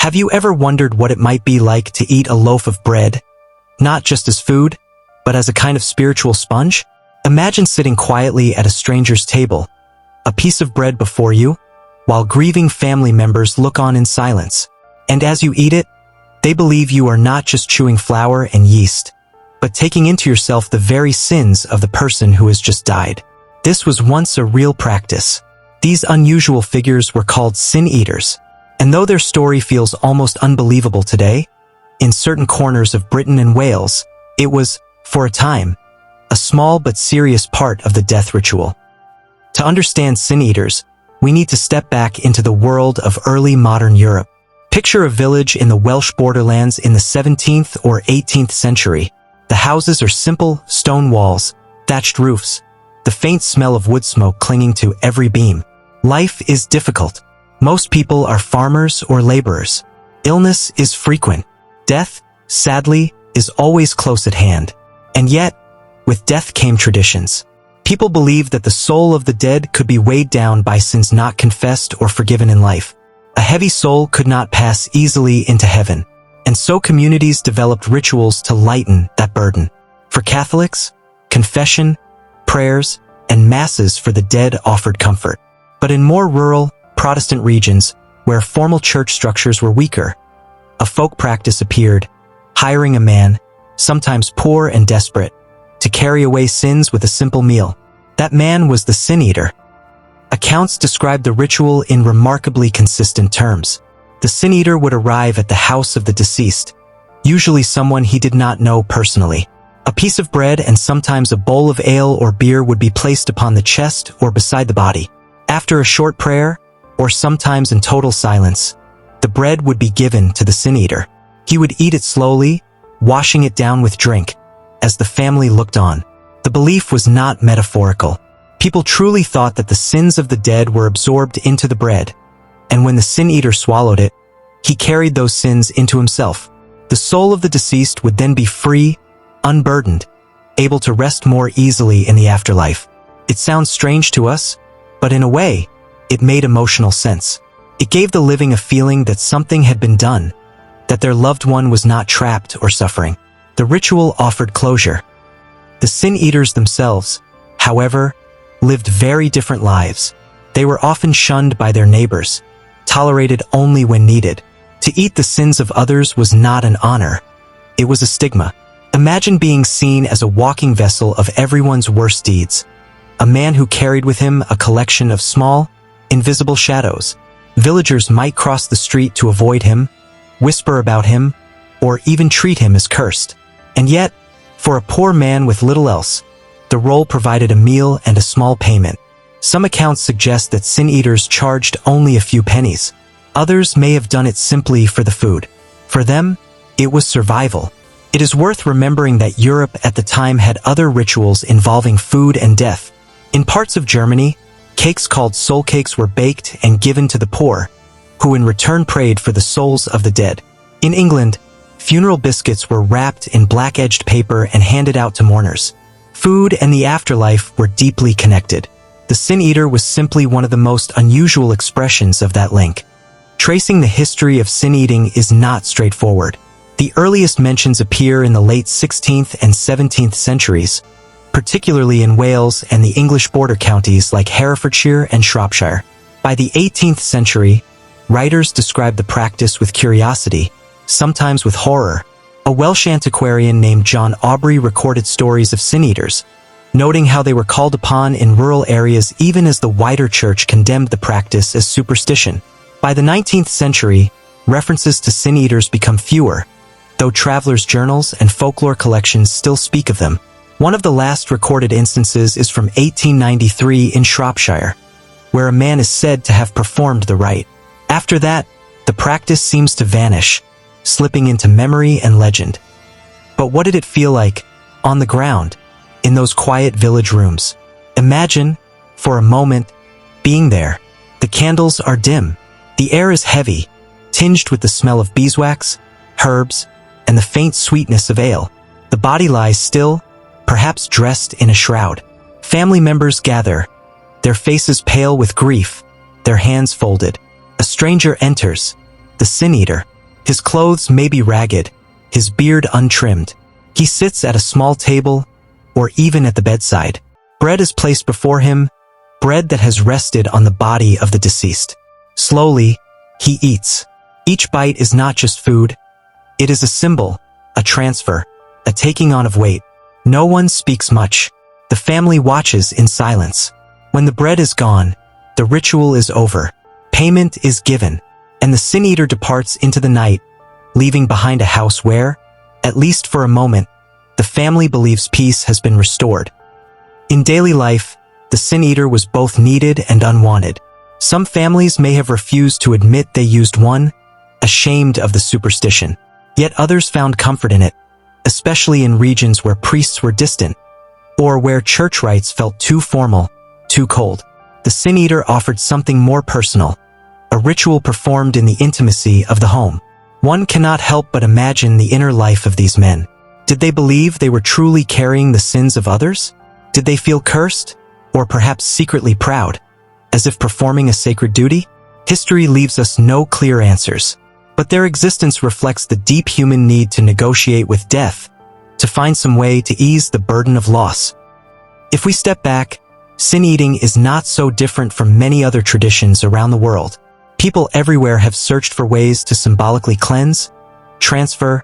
Have you ever wondered what it might be like to eat a loaf of bread, not just as food, but as a kind of spiritual sponge? Imagine sitting quietly at a stranger's table, a piece of bread before you, while grieving family members look on in silence. And as you eat it, they believe you are not just chewing flour and yeast, but taking into yourself the very sins of the person who has just died. This was once a real practice. These unusual figures were called sin-eaters, and though their story feels almost unbelievable today, in certain corners of Britain and Wales, it was, for a time, a small but serious part of the death ritual. To understand sin-eaters, we need to step back into the world of early modern Europe. Picture a village in the Welsh borderlands in the 17th or 18th century. The houses are simple, stone walls, thatched roofs, the faint smell of wood smoke clinging to every beam. Life is difficult. Most people are farmers or laborers. Illness is frequent. Death, sadly, is always close at hand. And yet, with death came traditions. People believed that the soul of the dead could be weighed down by sins not confessed or forgiven in life. A heavy soul could not pass easily into heaven, and so communities developed rituals to lighten that burden. For Catholics, confession, prayers, and masses for the dead offered comfort. But in more rural, Protestant regions, where formal church structures were weaker, a folk practice appeared, hiring a man, sometimes poor and desperate, to carry away sins with a simple meal. That man was the sin-eater. Accounts describe the ritual in remarkably consistent terms. The sin-eater would arrive at the house of the deceased, usually someone he did not know personally. A piece of bread and sometimes a bowl of ale or beer would be placed upon the chest or beside the body. After a short prayer, or sometimes in total silence, the bread would be given to the sin-eater. He would eat it slowly, washing it down with drink, as the family looked on. The belief was not metaphorical. People truly thought that the sins of the dead were absorbed into the bread, and when the sin-eater swallowed it, he carried those sins into himself. The soul of the deceased would then be free, unburdened, able to rest more easily in the afterlife. It sounds strange to us, but in a way, it made emotional sense. It gave the living a feeling that something had been done, that their loved one was not trapped or suffering. The ritual offered closure. The sin-eaters themselves, however, lived very different lives. They were often shunned by their neighbors, tolerated only when needed. To eat the sins of others was not an honor. It was a stigma. Imagine being seen as a walking vessel of everyone's worst deeds. A man who carried with him a collection of small, invisible shadows. Villagers might cross the street to avoid him, whisper about him, or even treat him as cursed. And yet, for a poor man with little else, the role provided a meal and a small payment. Some accounts suggest that sin-eaters charged only a few pennies. Others may have done it simply for the food. For them, it was survival. It is worth remembering that Europe at the time had other rituals involving food and death. In parts of Germany, cakes called soul cakes were baked and given to the poor, who in return prayed for the souls of the dead. In England, funeral biscuits were wrapped in black-edged paper and handed out to mourners. Food and the afterlife were deeply connected. The sin-eater was simply one of the most unusual expressions of that link. Tracing the history of sin-eating is not straightforward. The earliest mentions appear in the late 16th and 17th centuries, particularly in Wales and the English border counties like Herefordshire and Shropshire. By the 18th century, writers described the practice with curiosity, sometimes with horror. A Welsh antiquarian named John Aubrey recorded stories of sin-eaters, noting how they were called upon in rural areas even as the wider church condemned the practice as superstition. By the 19th century, references to sin-eaters become fewer, though travelers' journals and folklore collections still speak of them. One of the last recorded instances is from 1893 in Shropshire, where a man is said to have performed the rite. After that, the practice seems to vanish, slipping into memory and legend. But what did it feel like, on the ground, in those quiet village rooms? Imagine, for a moment, being there. The candles are dim. The air is heavy, tinged with the smell of beeswax, herbs, and the faint sweetness of ale. The body lies still, perhaps dressed in a shroud. Family members gather, their faces pale with grief, their hands folded. A stranger enters, the sin-eater. His clothes may be ragged, his beard untrimmed. He sits at a small table, or even at the bedside. Bread is placed before him, bread that has rested on the body of the deceased. Slowly, he eats. Each bite is not just food. It is a symbol, a transfer, a taking on of weight. No one speaks much. The family watches in silence. When the bread is gone, the ritual is over. Payment is given, and the sin eater departs into the night, leaving behind a house where, at least for a moment, the family believes peace has been restored. In daily life, the sin eater was both needed and unwanted. Some families may have refused to admit they used one, ashamed of the superstition. Yet others found comfort in it, especially in regions where priests were distant, or where church rites felt too formal, too cold. The sin eater offered something more personal, a ritual performed in the intimacy of the home. One cannot help but imagine the inner life of these men. Did they believe they were truly carrying the sins of others? Did they feel cursed, or perhaps secretly proud, as if performing a sacred duty? History leaves us no clear answers, but their existence reflects the deep human need to negotiate with death, to find some way to ease the burden of loss. If we step back, sin eating is not so different from many other traditions around the world. People everywhere have searched for ways to symbolically cleanse, transfer,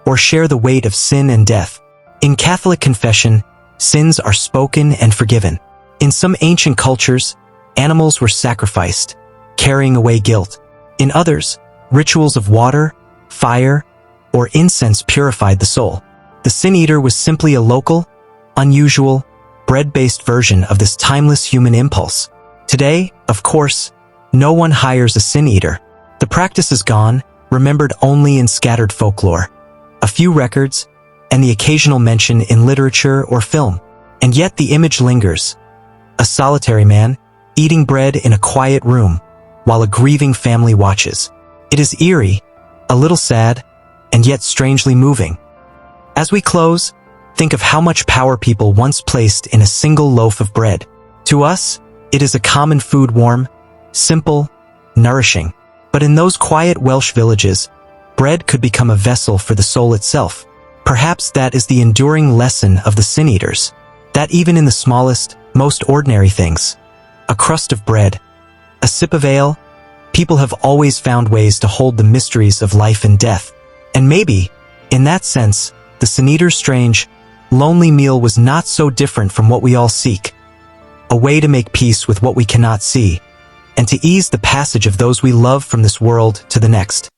or share the weight of sin and death. In Catholic confession, sins are spoken and forgiven. In some ancient cultures, animals were sacrificed, carrying away guilt. In others, rituals of water, fire, or incense purified the soul. The sin eater was simply a local, unusual, bread-based version of this timeless human impulse. Today, of course, no one hires a sin eater. The practice is gone, remembered only in scattered folklore, a few records, and the occasional mention in literature or film. And yet the image lingers. A solitary man, eating bread in a quiet room, while a grieving family watches. It is eerie, a little sad, and yet strangely moving. As we close, think of how much power people once placed in a single loaf of bread. To us, it is a common food, warm, simple, nourishing. But in those quiet Welsh villages, bread could become a vessel for the soul itself. Perhaps that is the enduring lesson of the sin eaters, that even in the smallest, most ordinary things, a crust of bread, a sip of ale, people have always found ways to hold the mysteries of life and death. And maybe, in that sense, the sin eater's strange, lonely meal was not so different from what we all seek. A way to make peace with what we cannot see, and to ease the passage of those we love from this world to the next.